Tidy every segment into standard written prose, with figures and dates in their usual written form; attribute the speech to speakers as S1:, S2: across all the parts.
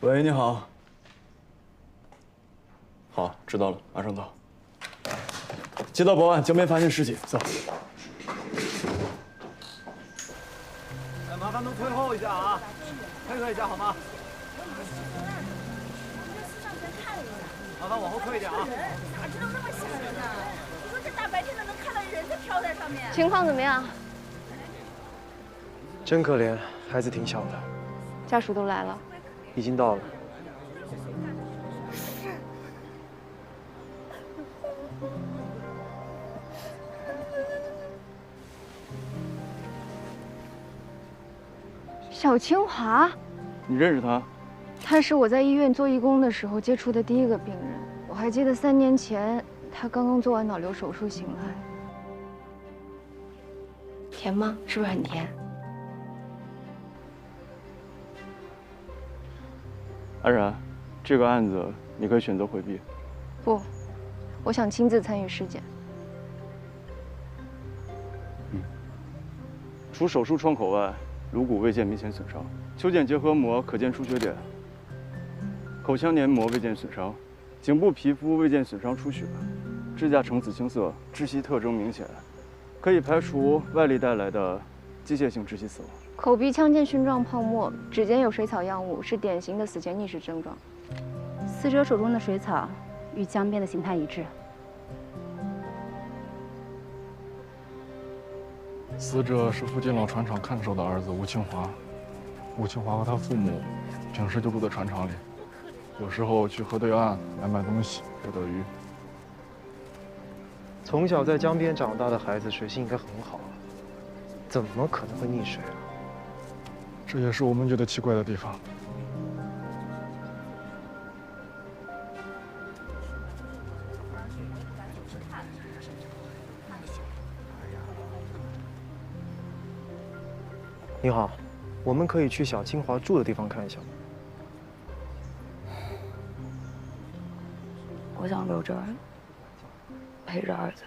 S1: 喂，你好。好，知道了，马上到。接到报案，江边发现尸体，走。
S2: 哎，麻烦能退后一下啊，配合一下好吗？麻烦往后退一点啊。
S3: 哪知道那么吓人呢？你说这大白天的能看到人在飘在上面。
S4: 情况怎么样？
S5: 真可怜，孩子挺小的。
S4: 家属都来了，
S5: 已经到了。
S4: 小清华，
S1: 你认识他？
S4: 他是我在医院做义工的时候接触的第一个病人。我还记得3年前他刚刚做完脑瘤手术醒来。甜吗？是不是很甜？
S1: 安然，这个案子你可以选择回避。
S4: 不，我想亲自参与尸检。
S1: 除手术创口外，颅骨未见明显损伤，球睑结合膜可见出血点，口腔黏膜未见损伤，颈部皮肤未见损伤出血，指甲呈紫青色，窒息特征明显，可以排除外力带来的机械性窒息死亡。
S4: 口鼻腔见蕈状泡沫，指尖有水草样物，是典型的死前溺死症状。
S6: 死者手中的水草与江边的形态一致。
S7: 死者是附近老船厂看守的儿子吴清华。吴清华和他父母平时就住在船厂里，有时候去河对岸来买东西、钓钓鱼。
S5: 从小在江边长大的孩子水性应该很好，怎么可能会溺水啊？
S7: 这也是我们觉得奇怪的地方。
S5: 你好，我们可以去小清华住的地方看一下吗？
S6: 我想留这儿陪着儿子。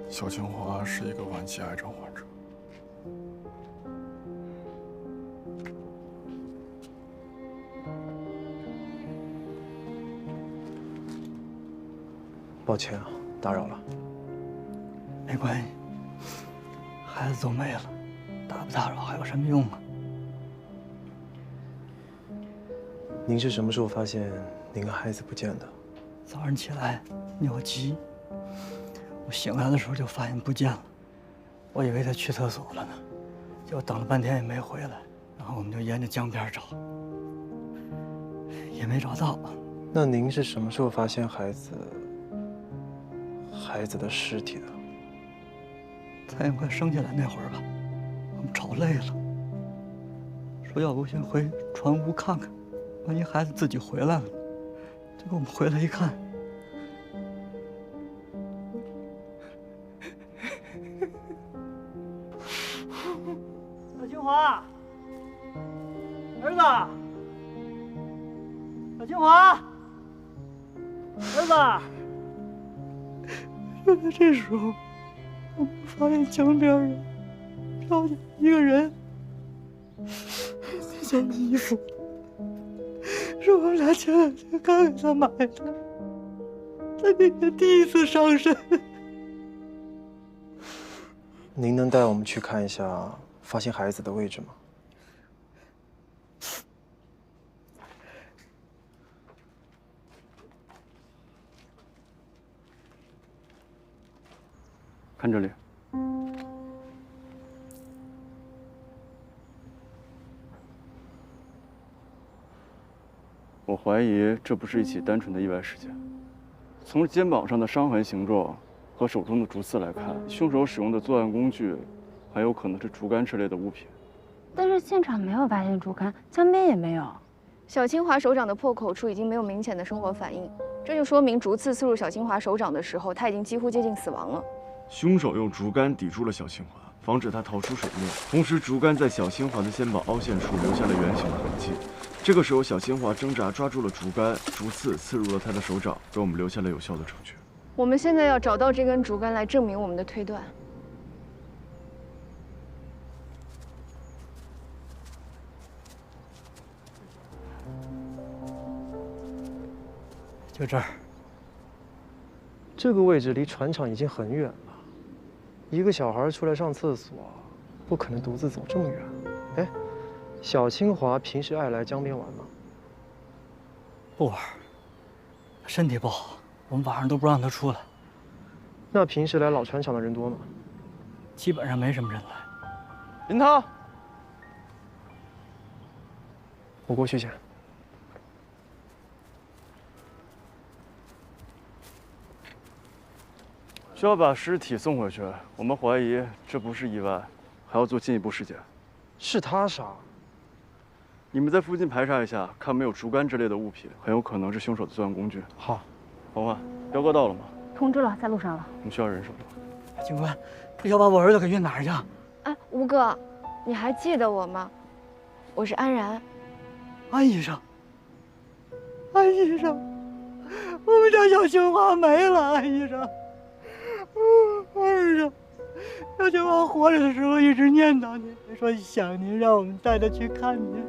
S7: 小清华是一个晚期癌症患者。
S5: 抱歉啊，打扰了。
S2: 没关系，孩子都没了，打不打扰还有什么用啊？
S5: 您是什么时候发现您的孩子不见的？
S2: 早上起来尿急，我醒来的时候就发现不见了，我以为他去厕所了呢，结果等了半天也没回来，然后我们就沿着江边找，也没找到。
S5: 那您是什么时候发现孩子的尸体的？
S2: 太阳快升起来那会儿吧，我们找累了，说要不先回船屋看看，万一孩子自己回来了。结果我们回来一看，小清华，儿子，小清华，儿子。就在这时候，我们发现江边上飘着一个人，那件衣服是我们俩前2天刚给他买的，他那天第一次上身。
S5: 您能带我们去看一下发现孩子的位置吗？
S1: 看这里。我怀疑这不是一起单纯的意外事件。从肩膀上的伤痕形状和手中的竹刺来看，凶手使用的作案工具很有可能是竹竿之类的物品。
S6: 但是现场没有发现竹竿，江边也没有。
S4: 小清华手掌的破口处已经没有明显的生活反应，这就说明竹刺刺入小清华手掌的时候，他已经几乎接近死亡了。
S1: 凶手用竹竿抵住了小清华，防止他逃出水面。同时，竹竿在小清华的肩膀凹陷处留下了圆形的痕迹。这个时候，小清华挣扎抓住了竹竿，竹刺刺入了他的手掌，给我们留下了有效的证据。
S4: 我们现在要找到这根竹竿来证明我们的推断。
S2: 就这儿。
S5: 这个位置离船厂已经很远了，一个小孩出来上厕所，不可能独自走这么远。哎，小清华平时爱来江边玩吗？
S2: 不玩，身体不好，我们晚上都不让他出来。
S5: 那平时来老船厂的人多吗？
S2: 基本上没什么人来。
S1: 林涛，
S5: 我过去见。
S1: 需要把尸体送回去。我们怀疑这不是意外，还要做进一步尸检。
S5: 是他杀？
S1: 你们在附近排查一下，看没有竹竿之类的物品，很有可能是凶手的作案工具。
S5: 好。
S1: 黄欢，彪哥到了吗？
S6: 通知了，在路上了。
S1: 我们需要人手的。
S2: 警官，要把我儿子给运哪儿去？
S4: 哎，吴哥，你还记得我吗？我是安然。
S2: 安医生，安医生，我们家小清华没了，安医生。安医生，小清华活着的时候一直念叨您，说想您，让我们带他去看您。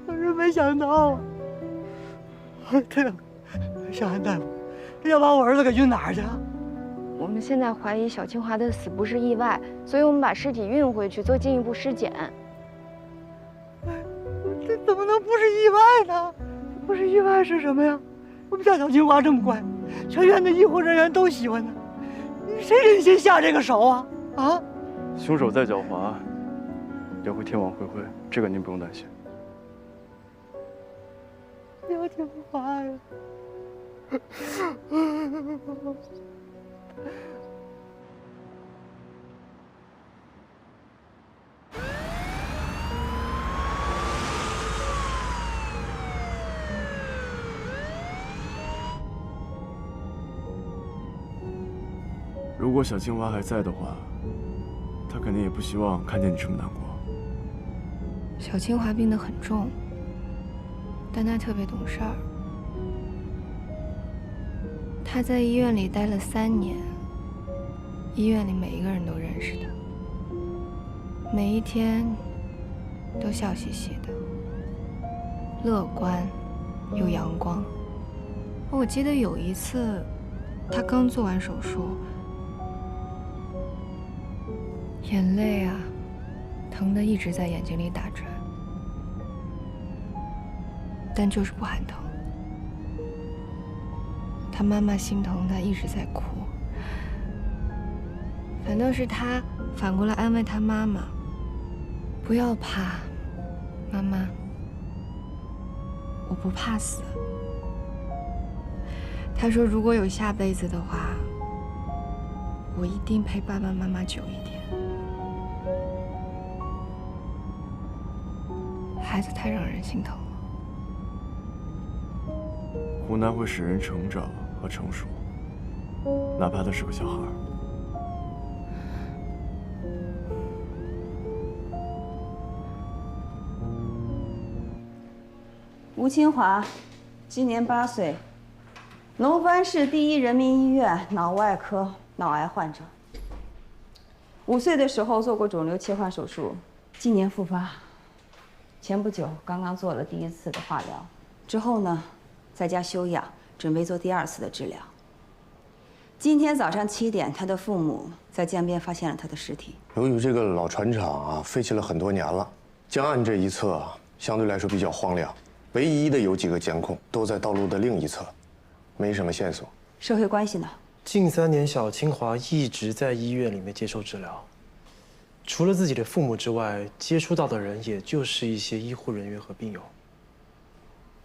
S2: 可是没想到啊，对了，小安大夫，这要把我儿子给运哪儿去？
S4: 我们现在怀疑小清华的死不是意外，所以我们把尸体运回去做进一步尸检。
S2: 这怎么能不是意外呢？不是意外是什么呀？我们家小清华这么乖，全院的医护人员都喜欢他，谁忍心下这个手啊？啊！
S1: 凶手再狡猾，也会天网恢恢，这个您不用担心。
S2: 小清华呀！
S1: 如果小清华还在的话，他肯定也不希望看见你这么难过。
S4: 小清华病得很重，但他特别懂事儿。他在医院里待了3年，医院里每一个人都认识他，每一天都笑嘻嘻的，乐观又阳光。我记得有一次，他刚做完手术，眼泪啊，疼得一直在眼睛里打转，但就是不喊疼。他妈妈心疼他，一直在哭。反倒是他反过来安慰他妈妈：“不要怕，妈妈，我不怕死。”他说：“如果有下辈子的话，我一定陪爸爸妈妈久一点。”孩子太让人心疼了。
S1: 苦难会使人成长和成熟，哪怕他是个小孩。
S8: 吴清华，今年8岁，龙帆市第1人民医院脑外科脑癌患者。5岁的时候做过肿瘤切换手术，今年复发。前不久刚刚做了第1次的化疗，之后呢，在家休养，准备做第2次的治疗。今天早上7点，他的父母在江边发现了他的尸体。
S9: 由于这个老船厂啊废弃了很多年了，江岸这一侧相对来说比较荒凉，唯一的有几个监控都在道路的另一侧，没什么线索。
S8: 社会关系呢？
S5: 近3年，小清华一直在医院里面接受治疗。除了自己的父母之外，接触到的人也就是一些医护人员和病友。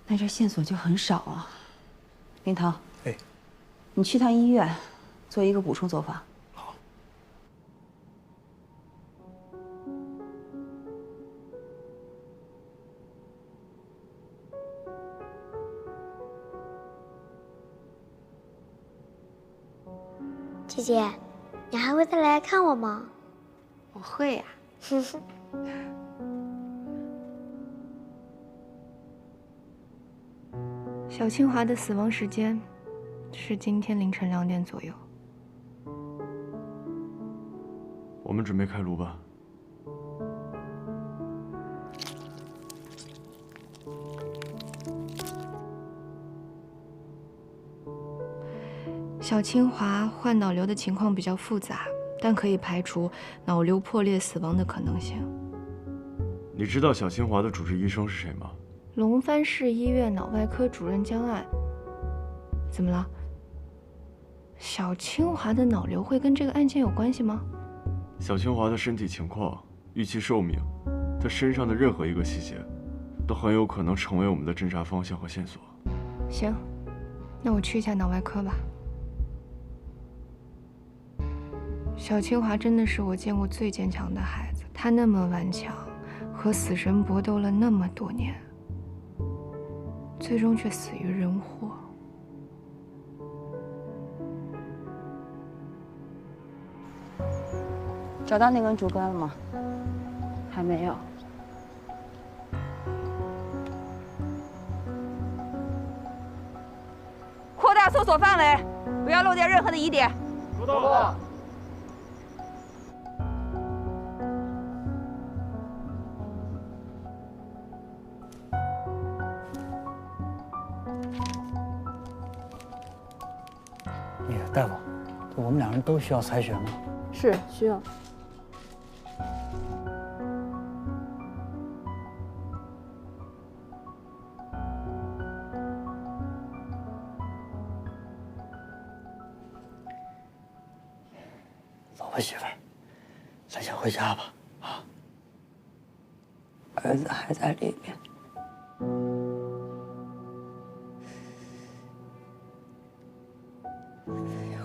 S8: 那这线索就很少啊。林涛，
S5: 哎，
S8: 你去趟医院，做一个补充走访。
S10: 姐姐，你还会再来看我吗？
S4: 我会呀。小清华的死亡时间是今天凌晨2点左右。
S1: 我们准备开炉吧。
S4: 小清华患脑瘤的情况比较复杂，但可以排除脑瘤破裂死亡的可能性。
S1: 你知道小清华的主治医生是谁吗？
S4: 龙帆市医院脑外科主任江岸。怎么了？小清华的脑瘤会跟这个案件有关系吗？
S1: 小清华的身体情况、预期寿命，他身上的任何一个细节，都很有可能成为我们的侦查方向和线索。
S4: 行，那我去一下脑外科吧。 小清华真的是我见过最坚强的孩子，他那么顽强，和死神搏斗了那么多年，最终却死于人祸。
S8: 找到那根竹竿了吗？
S6: 还没有。
S8: 扩大搜索范围，不要漏掉任何的疑点。
S7: 收到了。
S2: 大夫，我们2人都需要采血吗？
S6: 是需要。
S2: 走吧，媳妇儿，咱先回家吧。啊，儿子还在里面。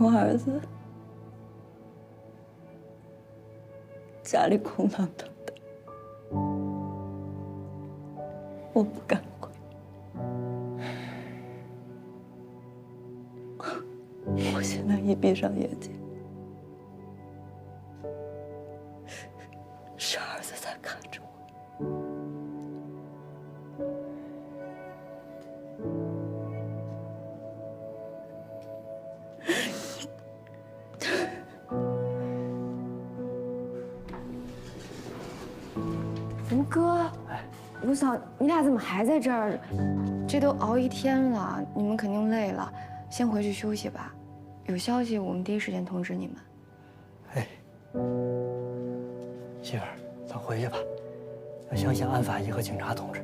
S2: 我儿子家里空荡荡的，我不敢回。我现在一闭上眼睛，是儿子在看着我。
S4: 福哥，卢嫂，你俩怎么还在这儿？这都熬1天了，你们肯定累了，先回去休息吧。有消息我们第一时间通知你们。
S2: 哎，媳妇儿，咱回去吧。要相信安法医和警察同志，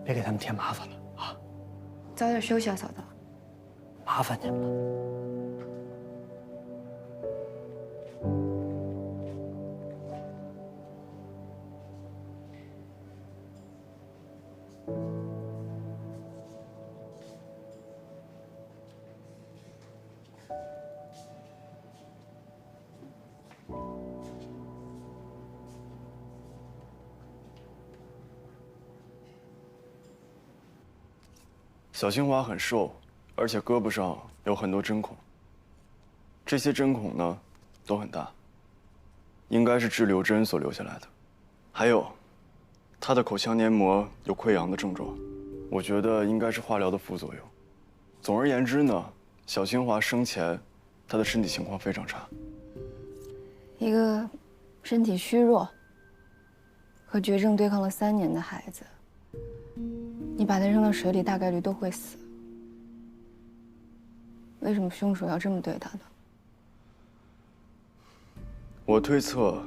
S2: 别给他们添麻烦了啊！
S4: 早点休息啊，嫂子。
S2: 麻烦您了。
S1: 小清华很瘦，而且胳膊上有很多针孔。这些针孔呢，都很大，应该是滞留针所留下来的。还有，他的口腔黏膜有溃疡的症状，我觉得应该是化疗的副作用。总而言之呢，小清华生前，他的身体情况非常差。
S4: 一个身体虚弱、和绝症对抗了3年的孩子。 你把他扔到水里，大概率都会死。为什么凶手要这么对他呢？
S1: 我推测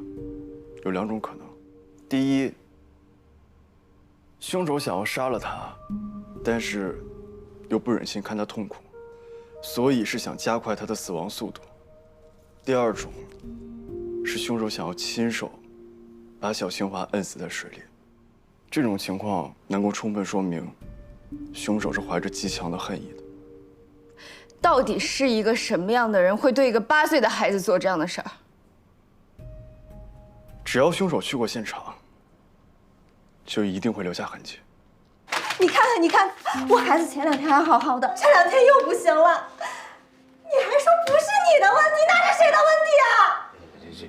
S1: 有2种可能：第一，凶手想要杀了他，但是又不忍心看他痛苦；所以是想加快他的死亡速度。第二种是凶手想要亲手把小清华摁死在水里。这种情况能够充分说明，凶手是怀着极强的恨意的。
S4: 到底是一个什么样的人会对一个8岁的孩子做这样的事儿？
S1: 只要凶手去过现场，就一定会留下痕迹。
S3: 你看看，你看，我孩子前2天还好好的，这2天又不行了。你还说不是你的问题，那是谁的问题啊？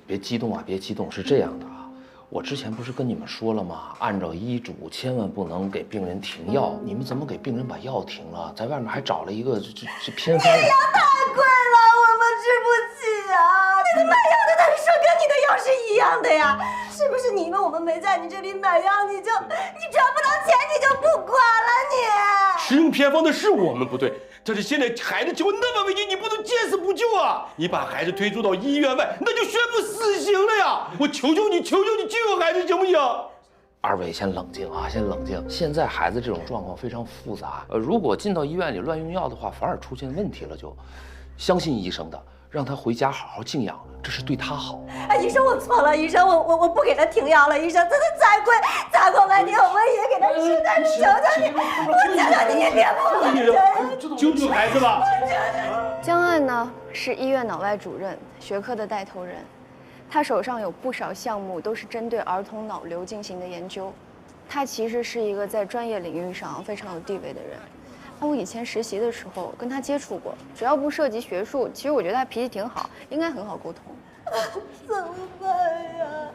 S11: 别激动啊，别激动，是这样的啊，我之前不是跟你们说了吗？按照医嘱，千万不能给病人停药。你们怎么给病人把药停了？在外面还找了一个这偏方。
S3: 你的药太贵了，我们吃不起啊！你买药的他说跟你的药是一样的呀，是不是？你以为我们没在你这里买药，你赚不到钱你就不管了你？
S12: 使用偏方的是我们不对，但是现在孩子就那么危急，你不能见死不救啊！你把孩子推出到医院外，那就宣布死刑了呀！我求求你，求求你救救孩子行不行？
S11: 二位先冷静啊，先冷静。现在孩子这种状况非常复杂，如果进到医院里乱用药的话，反而出现问题了就。相信医生的，让他回家好好静养，这是对他好。
S3: 哎，医生，我错了，医生，我不给他停药了，医生，再过半天我也给他吃，但是求求你，我求求你，你别不管，
S12: 救救孩子吧！
S4: 江岸呢是医院脑外主任，学科的带头人，他手上有不少项目都是针对儿童脑瘤进行的研究。他其实是一个在专业领域上非常有地位的人。我以前实习的时候跟他接触过，只要不涉及学术，其实我觉得他脾气挺好，应该很好沟通。
S3: 怎么办呀？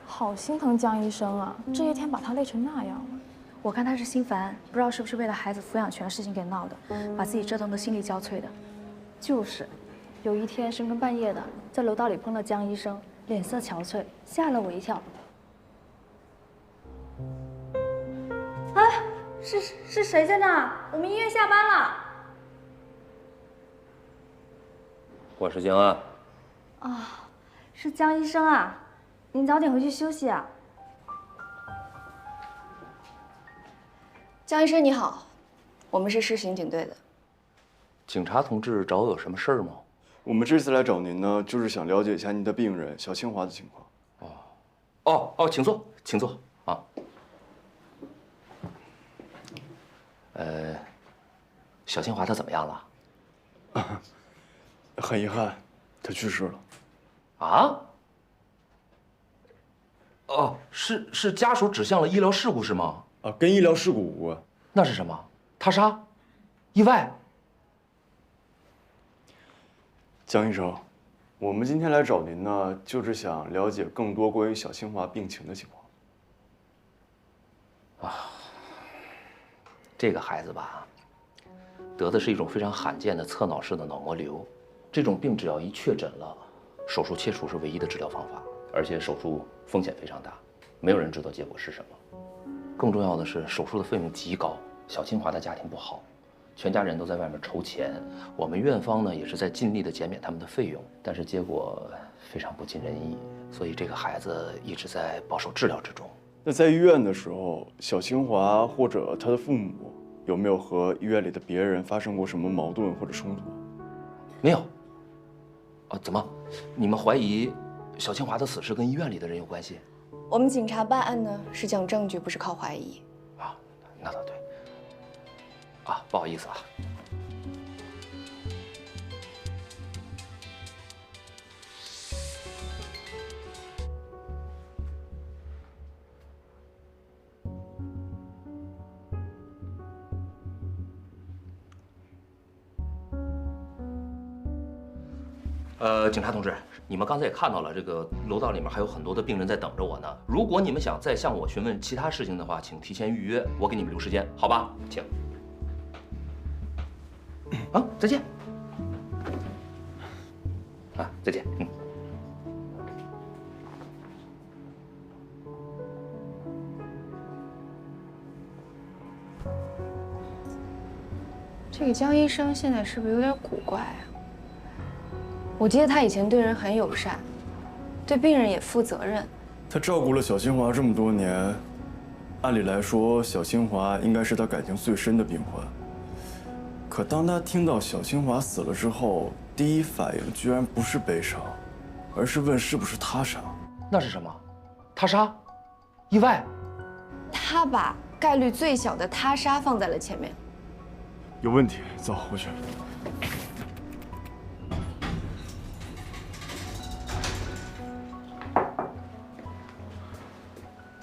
S13: 好心疼江医生啊，这一天把他累成那样了。
S6: 我看他是心烦，不知道是不是为了孩子抚养权的事情给闹的，把自己折腾得心力交瘁的。
S13: 就是，有一天深更半夜的，在楼道里碰到江医生，脸色憔悴，吓了我一跳。哎，是谁在那？我们医院下班了。
S11: 我是江岸。
S13: 啊，是江医生啊，您早点回去休息啊。
S4: 江医生你好，我们是市刑警队的。
S11: 警察同志找我有什么事儿吗？
S1: 我们这次来找您呢，就是想了解一下您的病人小清华的情况。
S11: 哦，请坐，请坐啊。小清华他怎么样了？
S1: 很遗憾，他去世了。
S11: 啊？哦，是家属指向了医疗事故是吗？
S1: 啊，跟医疗事故无关。
S11: 那是什么？他杀？意外？
S1: 江医生，我们今天来找您呢，就是想了解更多关于小清华病情的情况。
S11: 这个孩子吧，得的是一种非常罕见的侧脑式的脑膜瘤。这种病只要一确诊了，手术切除是唯一的治疗方法，而且手术风险非常大，没有人知道结果是什么。更重要的是，手术的费用极高。小清华的家庭不好，全家人都在外面筹钱，我们院方呢也是在尽力的减免他们的费用，但是结果非常不尽人意，所以这个孩子一直在保守治疗之中。
S1: 那在医院的时候，小清华或者他的父母有没有和医院里的别人发生过什么矛盾或者冲突？
S11: 没有。怎么？你们怀疑小清华的死是跟医院里的人有关系？
S4: 我们警察办案呢是讲证据，不是靠怀疑。
S11: 那倒对。不好意思啊。警察同志，你们刚才也看到了，这个楼道里面还有很多的病人在等着我呢。如果你们想再向我询问其他事情的话，请提前预约，我给你们留时间，好吧？请。再见。再见。
S4: 这个江医生现在是不是有点古怪啊？我记得他以前对人很友善，对病人也负责任，
S1: 他照顾了小清华这么多年，按理来说，小清华应该是他感情最深的病患。可当他听到小清华死了之后，第一反应居然不是悲伤，而是问是不是他杀。
S11: 那是什么？他杀？意外？
S4: 他把概率最小的他杀放在了前面。
S1: 有问题，走回去。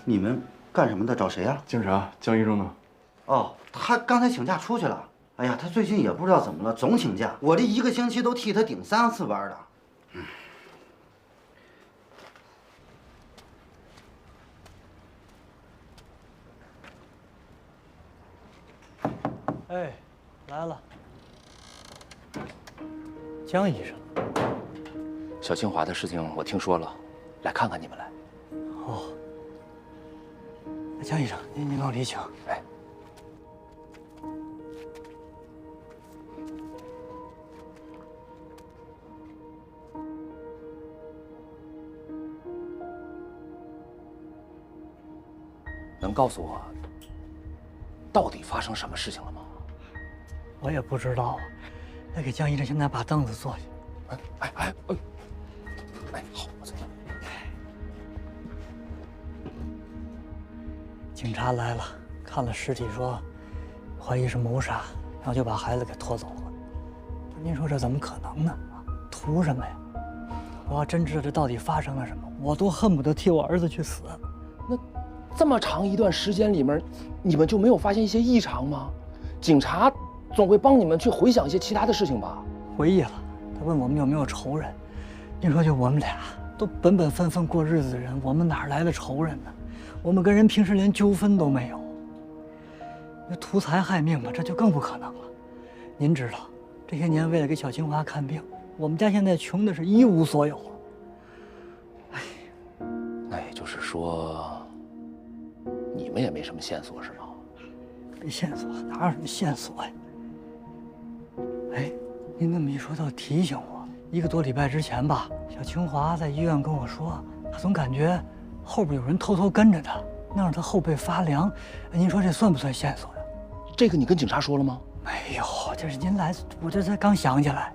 S14: 你们干什么的？找谁呀？
S1: 警察，江医生呢？
S14: 哦，他刚才请假出去了。哎呀，他最近也不知道怎么了，总请假。我这一个星期都替他顶3次班的。
S2: 哎，来了，江医生。
S11: 小清华的事情我听说了，来看看你们来。
S2: 哦，江医生，您往里请。
S11: 哎。能告诉我，到底发生什么事情了吗？
S2: 我也不知道。那给江医生现在把凳子坐下。
S11: 哎，好，我坐。
S2: 警察来了，看了尸体，说怀疑是谋杀，然后就把孩子给拖走了。您说这怎么可能呢？图什么呀？我要真知道这到底发生了什么，我都恨不得替我儿子去死。
S11: 那这么长一段时间里面，你们就没有发现一些异常吗？警察总会帮你们去回想一些其他的事情吧？
S2: 回忆了，他问我们有没有仇人。您说就我们俩都本本分分过日子的人，我们哪来的仇人呢？我们跟人平时连纠纷都没有。那图财害命嘛，这就更不可能了。您知道，这些年为了给小清华看病，我们家现在穷的是一无所有了。哎，
S11: 那也就是说，你们也没什么线索是吗？
S2: 没线索，哪有什么线索呀？哎，您这么一说，倒提醒我，1个多礼拜之前吧，小清华在医院跟我说，他总感觉后边有人偷偷跟着他，弄得他后背发凉。您说这算不算线索呀？
S11: 这个你跟警察说了吗？
S2: 没有，这是您来，我这才刚想起来。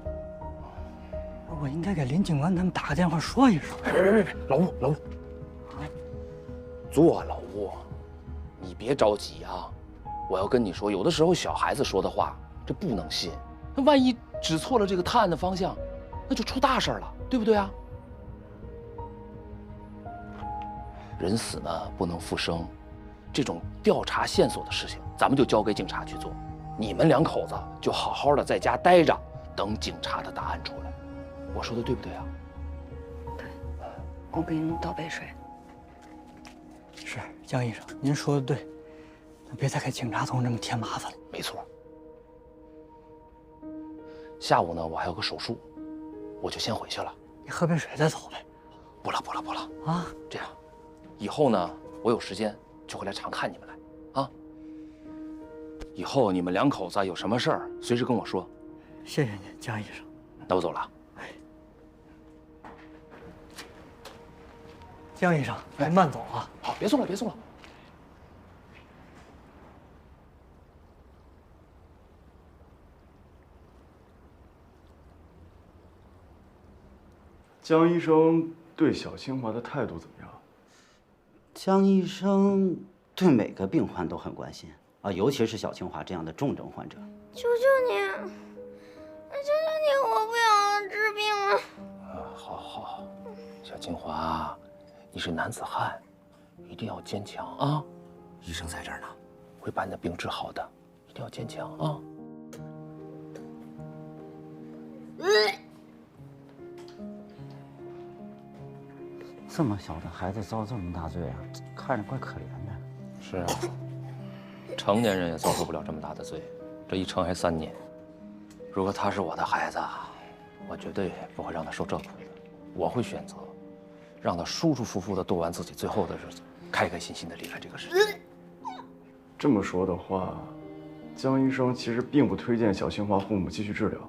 S2: 我应该给林警官他们打个电话说一声。
S11: 别，老吴，坐，老吴，你别着急啊。我要跟你说，有的时候小孩子说的话，这不能信。那万一指错了这个探案的方向，那就出大事了，对不对啊？人死呢不能复生，这种调查线索的事情，咱们就交给警察去做。你们2口子就好好的在家待着，等警察的答案出来。我说的对不对啊？
S4: 对，我给您倒杯水。
S2: 是，江医生，您说的对，别再给警察同志们添麻烦了。
S11: 没错。下午呢，我还有个手术，我就先回去了。
S2: 你喝杯水再走呗。
S11: 不了
S2: 啊！
S11: 这样，以后呢，我有时间就会来常看你们来，啊。以后你们2口子有什么事儿，随时跟我说。
S2: 谢谢您，江医生。
S11: 那我走了。
S2: 江医生，慢走啊！
S11: 好，别送了。
S1: 江医生对小清华的态度怎么样？
S14: 江医生对每个病患都很关心啊，尤其是小清华这样的重症患者。
S10: 求求你，我不想治病了。
S11: 好，小清华，你是男子汉，一定要坚强啊！医生在这儿呢，会把你的病治好的，一定要坚强啊！
S14: 这么小的孩子遭这么大罪啊，看着怪可怜的。
S11: 是啊，成年人也遭受不了这么大的罪，这一撑还3年。如果他是我的孩子，我绝对不会让他受这苦的。我会选择让他舒舒服服的度完自己最后的日子，开开心心的离开这个世界。
S1: 这么说的话，江医生其实并不推荐小清华父母继续治疗。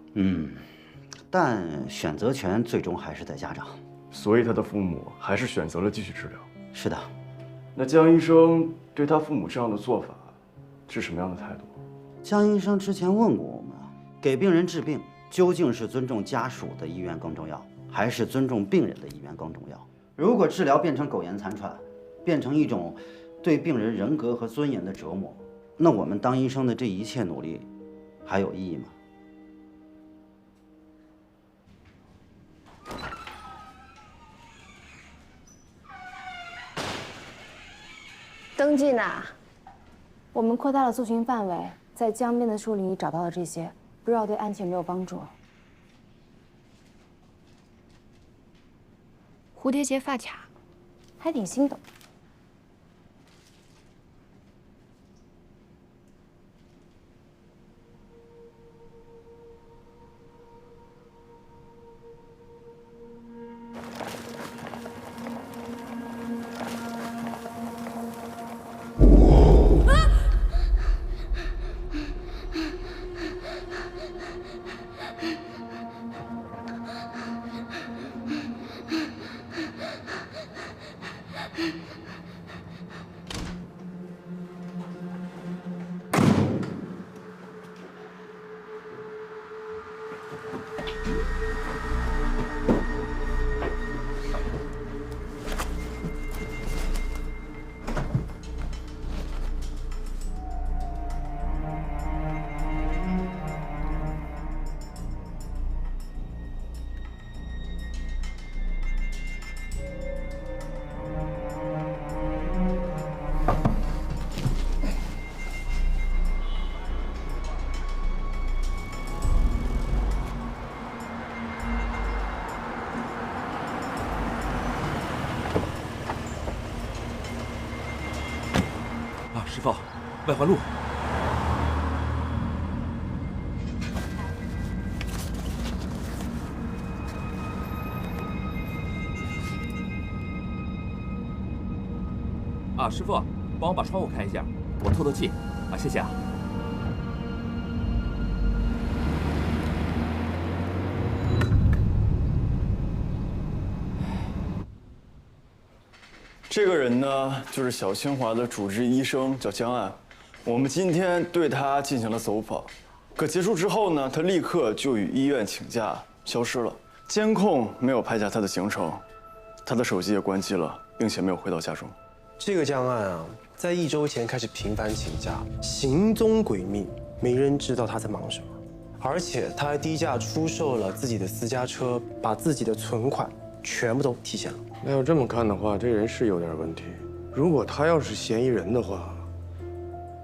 S14: 但选择权最终还是在家长。
S1: 所以他的父母还是选择了继续治疗。
S14: 是的。
S1: 那江医生对他父母这样的做法是什么样的态度？
S14: 江医生之前问过我们，给病人治病究竟是尊重家属的意愿更重要，还是尊重病人的意愿更重要？如果治疗变成苟延残喘，变成一种对病人人格和尊严的折磨，那我们当医生的这一切努力还有意义吗？
S13: 登记呢？我们扩大了搜寻范围，在江边的树林里找到了这些，不知道对案情有没有帮助。
S4: 蝴蝶结发卡，
S13: 还挺心动。
S15: 师傅，外环路。师傅，帮我把窗户开一下，我透透气。谢谢啊。
S1: 这个人呢，就是小清华的主治医生，叫江岸。我们今天对他进行了走访，可结束之后呢，他立刻就与医院请假消失了，监控没有拍下他的行程，他的手机也关机了，并且没有回到家中。
S5: 这个江岸啊，在1周前开始频繁请假，行踪诡秘，没人知道他在忙什么，而且他还低价出售了自己的私家车，把自己的存款全部都提现了。
S9: 那要这么看的话，这人是有点问题。如果他要是嫌疑人的话，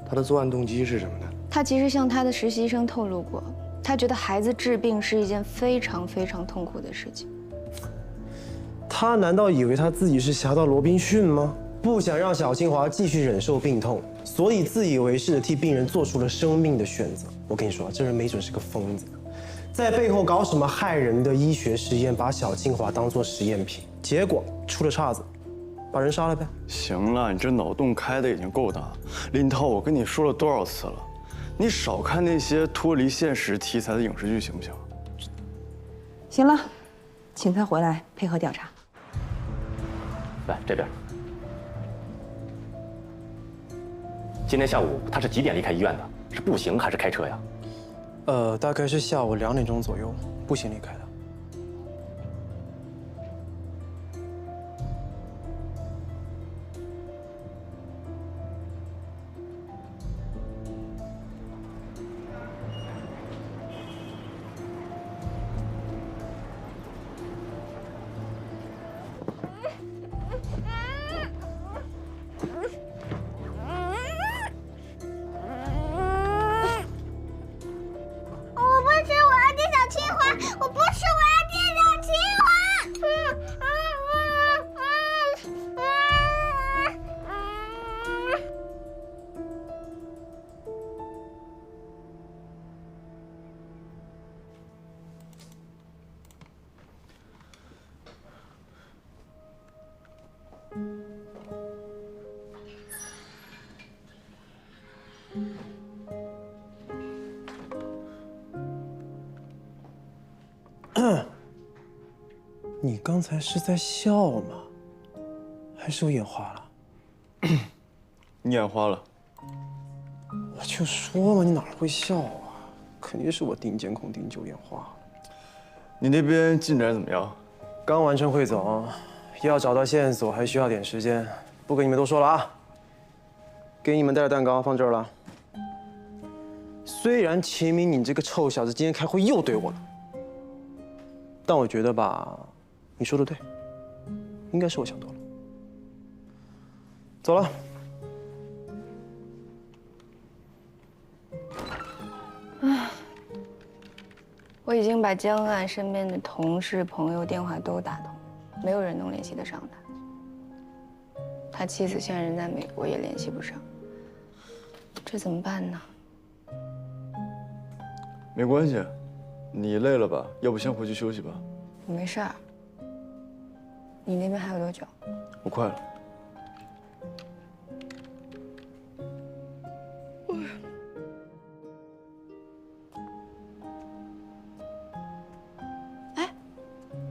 S9: 他的作案动机是什么呢？
S4: 他其实向他的实习生透露过，他觉得孩子治病是一件非常非常痛苦的事情。
S5: 他难道以为他自己是侠盗罗宾逊吗？不想让小清华继续忍受病痛，所以自以为是的替病人做出了生命的选择。我跟你说，这人没准是个疯子，在背后搞什么害人的医学实验，把小清华当作实验品，结果出了岔子，把人杀了呗。
S1: 行了，你这脑洞开的已经够大了。林涛，我跟你说了多少次了，你少看那些脱离现实题材的影视剧行不行？
S8: 行了，请他回来配合调查。
S11: 来这边。今天下午他是几点离开医院的？是步行还是开车呀？
S5: 大概是下午2点钟左右，步行离开的。你刚才是在笑吗？还是我眼花了？
S1: 你眼花了？
S5: 我就说嘛，你哪会笑啊？肯定是我盯监控盯久眼花了。
S1: 你那边进展怎么样？
S5: 刚完成汇总，要找到线索还需要点时间，不跟你们多说了啊。给你们带的蛋糕放这儿了。虽然秦明你这个臭小子今天开会又怼我了，但我觉得吧，你说的对，应该是我想多了。走了。
S4: 我已经把江岸身边的同事、朋友电话都打通，没有人能联系得上他。他妻子现在人在美国，也联系不上，这怎么办呢？
S1: 没关系，你累了吧？要不先回去休息吧。
S4: 我没事儿。你那边还有多久？
S1: 我快了。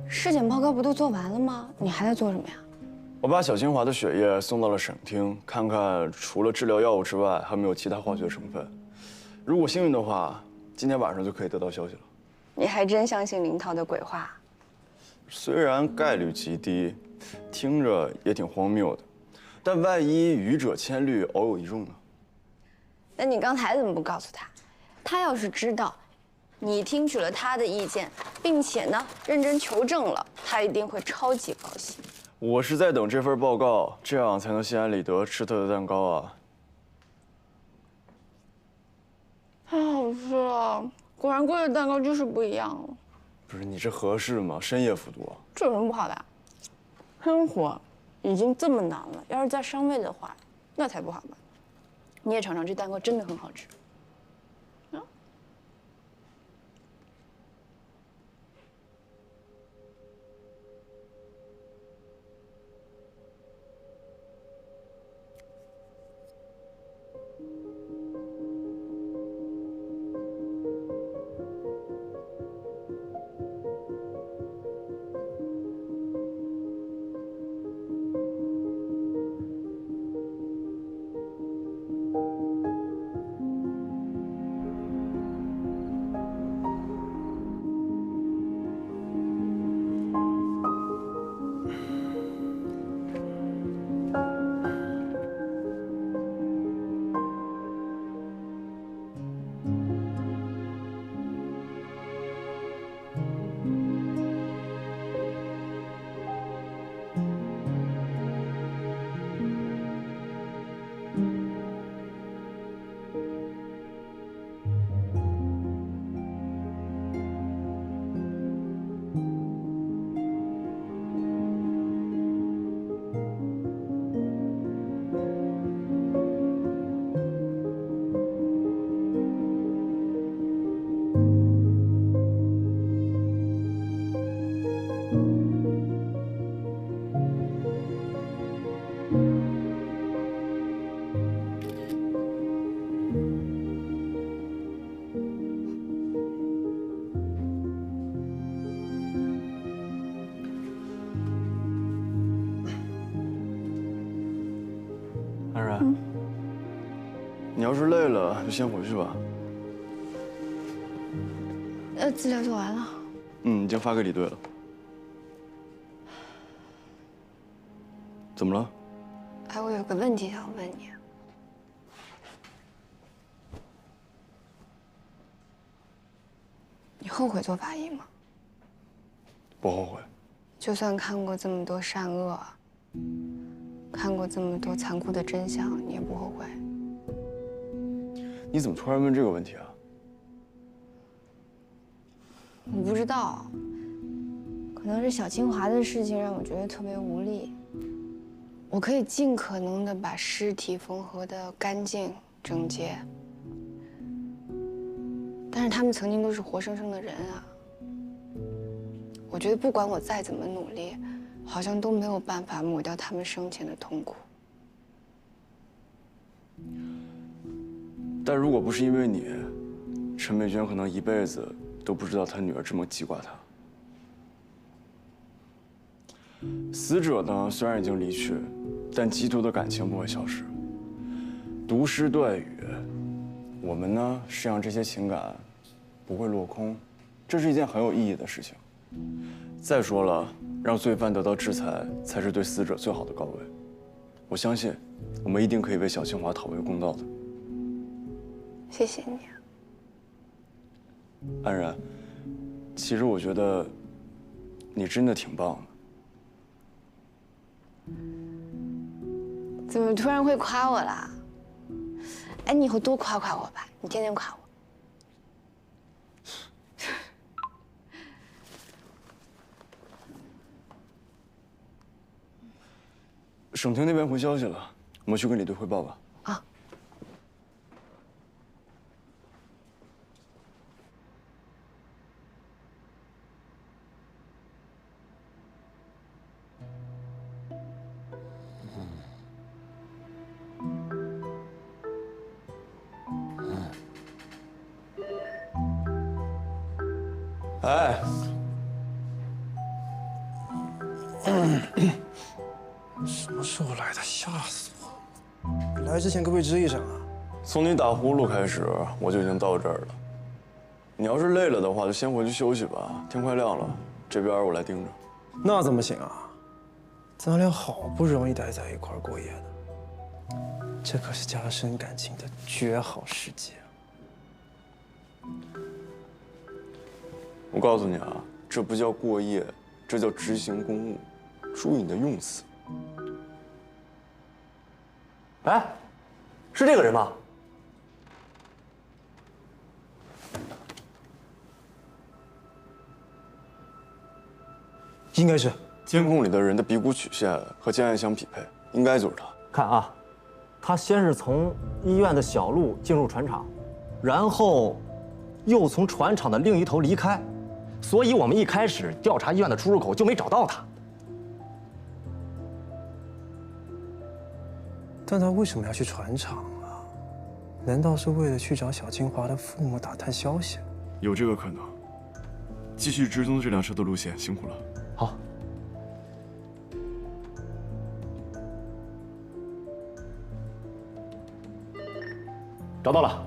S4: 尸检报告不都做完了吗？你还在做什么呀？
S1: 我把小清华的血液送到了省厅，看看除了治疗药物之外，还有没有其他化学成分。如果幸运的话，今天晚上就可以得到消息了。
S4: 你还真相信林涛的鬼话？
S1: 虽然概率极低，听着也挺荒谬的，但万一愚者千虑，偶有一中呢？
S4: 那你刚才怎么不告诉他？他要是知道你听取了他的意见，并且呢认真求证了，他一定会超级高兴。
S1: 我是在等这份报告，这样才能心安理得吃他的蛋糕啊。
S4: 太好吃了，果然贵的蛋糕就是不一样了。
S1: 不是你这合适吗？深夜复读啊？
S4: 这有什么不好的？生活已经这么难了，要是再上位的话，那才不好吧？你也尝尝，这蛋糕真的很好吃。
S1: 安然，你要是累了，就先回去吧。
S4: 资料做完了。
S1: 已经发给李队了。怎么了？
S4: 哎，我有个问题想问你。你后悔做法医吗？
S1: 不后悔。
S4: 就算看过这么多善恶，看过这么多残酷的真相，你也不后悔？
S1: 你怎么突然问这个问题啊？
S4: 我不知道，可能是小清华的事情让我觉得特别无力。我可以尽可能的把尸体缝合的干净整洁，但是他们曾经都是活生生的人啊。我觉得不管我再怎么努力，好像都没有办法抹掉他们生前的痛苦。
S1: 但如果不是因为你，陈美娟可能一辈子都不知道她女儿这么记挂她。死者呢虽然已经离去，但激突的感情不会消失。读诗对语，我们呢是让这些情感不会落空，这是一件很有意义的事情。再说了，让罪犯得到制裁，才是对死者最好的告慰。我相信，我们一定可以为小清华讨回公道的。
S4: 谢谢你。
S1: 安然，其实我觉得你真的挺棒的。
S4: 怎么突然会夸我啦？哎，你以后多夸夸我吧，你天天夸我。
S1: 省厅那边回消息了，我们去跟李队汇报吧。
S4: 啊。
S1: 哎，
S5: 什么时候来的？吓死我！来之前可不可以吱一声啊？
S1: 从你打呼噜开始，我就已经到这儿了。你要是累了的话，就先回去休息吧。天快亮了，这边我来盯着。
S5: 那怎么行啊？咱俩好不容易待在一块儿过夜的，这可是加深感情的绝好时机啊！
S1: 我告诉你啊，这不叫过夜，这叫执行公务。注意你的用词。
S16: 哎，是这个人吗？
S5: 应该是。
S1: 监控里的人的鼻骨曲线和江岸相匹配，应该就是他。
S16: 看啊，他先是从医院的小路进入船厂，然后又从船厂的另一头离开，所以我们一开始调查医院的出入口就没找到他。
S5: 但他为什么要去船厂啊？难道是为了去找小清华的父母打探消息？
S1: 有这个可能。继续追踪这辆车的路线，辛苦了。
S16: 好。找到了，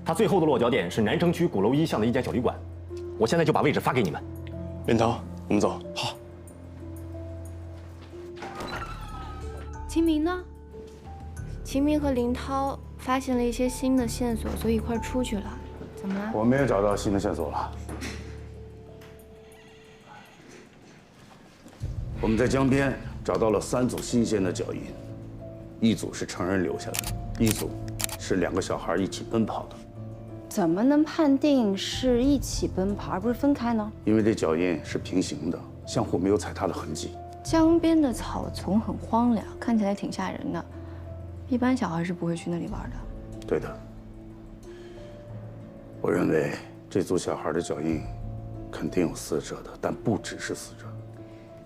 S16: 他最后的落脚点是南城区鼓楼1巷的一家小旅馆，我现在就把位置发给你们。
S1: 连涛，我们走。
S16: 好。
S4: 秦明呢？秦明和林涛发现了一些新的线索，所以一块出去了。怎么了？
S17: 我们也找到新的线索了。我们在江边找到了3组新鲜的脚印，一组是成人留下的，一组是2个小孩一起奔跑的。
S13: 怎么能判定是一起奔跑而不是分开呢？
S17: 因为这脚印是平行的，相互没有踩踏的痕迹。
S13: 江边的草丛很荒凉，看起来挺吓人的，一般小孩是不会去那里玩的。
S17: 对的。我认为这组小孩的脚印肯定有死者的，但不只是死者。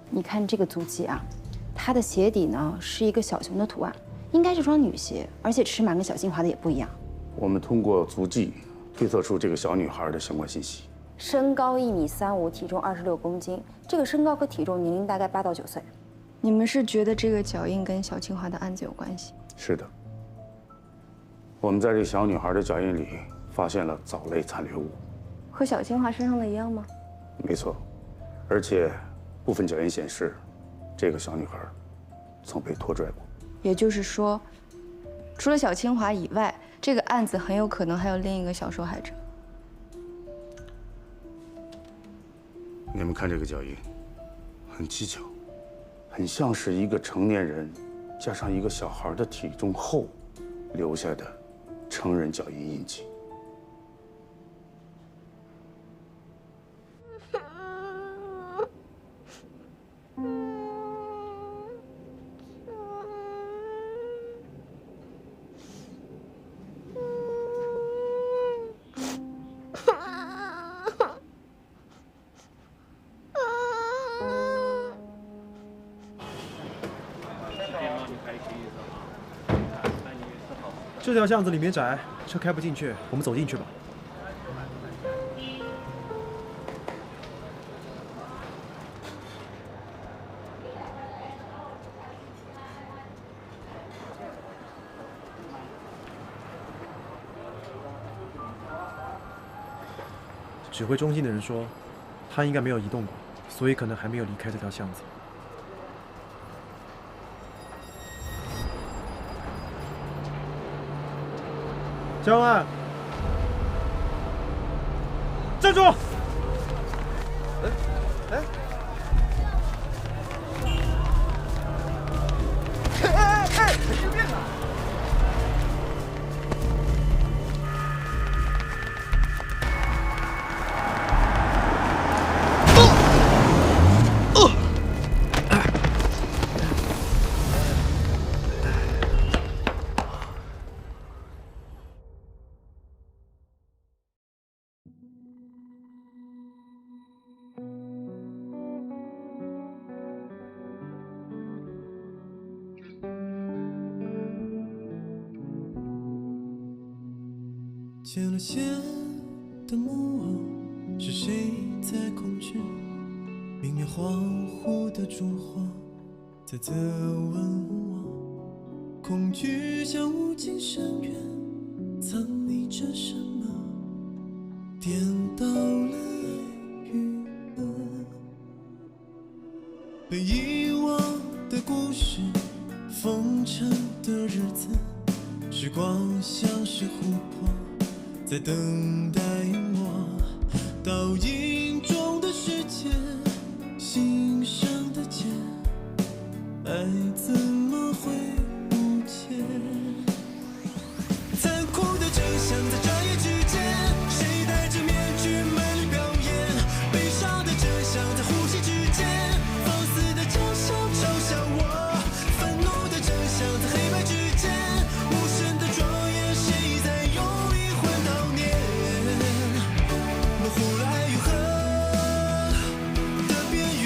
S13: 你看这个足迹啊，它的鞋底呢是一个小熊的图案，应该是双女鞋，而且尺码跟小清华的也不一样。
S17: 我们通过足迹推测出这个小女孩的相关信息。
S13: 身高1.35米，体重26公斤，这个身高和体重年龄大概8到9岁。你们是觉得这个脚印跟小清华的案子有关系？
S17: 是的。我们在这小女孩的脚印里发现了藻类残留物，
S13: 和小清华身上的一样吗？
S17: 没错，而且部分脚印显示，这个小女孩曾被拖拽过。
S13: 也就是说，除了小清华以外，这个案子很有可能还有另一个小受害者。
S17: 你们看这个脚印，很蹊跷，很像是一个成年人加上一个小孩的体重后留下的成人脚印印记。
S18: 这条巷子里面窄，车开不进去，我们走进去吧。指挥中心的人说，他应该没有移动过，所以可能还没有离开这条巷子。交案，站住！
S12: 神经病啊！
S19: 见了线的木偶，是谁在控制？明灭恍惚的烛火，在责问我。恐惧像无尽深渊，藏匿着什么？颠倒了爱与恶，被遗忘的故事，封尘的日子，时光像是琥珀。在等待我，倒影中的世界，心上的茧，爱怎么会无解？残酷的真相在转眼之间，谁戴着面具卖力表演？悲伤的真相在呼吸之间，放肆的嘲笑嘲笑我，愤怒的真相在黑白之间，无声的庄严，谁在用力？模糊了爱与恨的边缘。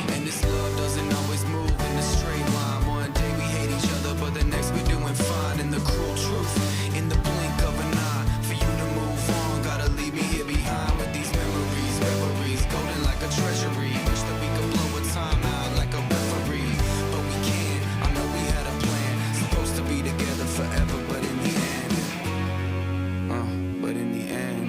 S19: And this love doesn't always move in a straight line. One day we hate each other, but the next we doing fine. And the cruel truth, in the blink of an eye, for you to move on, gotta leave me here behind with these memories, reveries, golden like a treasury. Wish that we could blow a time out like a referee, but we can't. I know we had a plan, supposed to be together forever, but in the end. But in the end,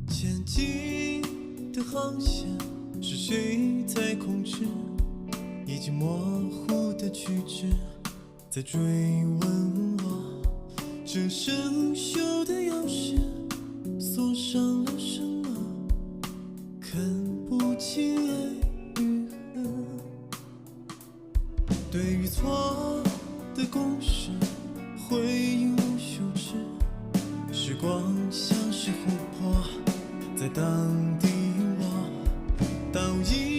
S19: 前进的航线是谁在控制？已经模糊的曲直在追问我，这生锈的钥匙锁上了什么？看不清爱与恨，对与错的公式，回应无休止。时光像是琥珀，在当地我倒影。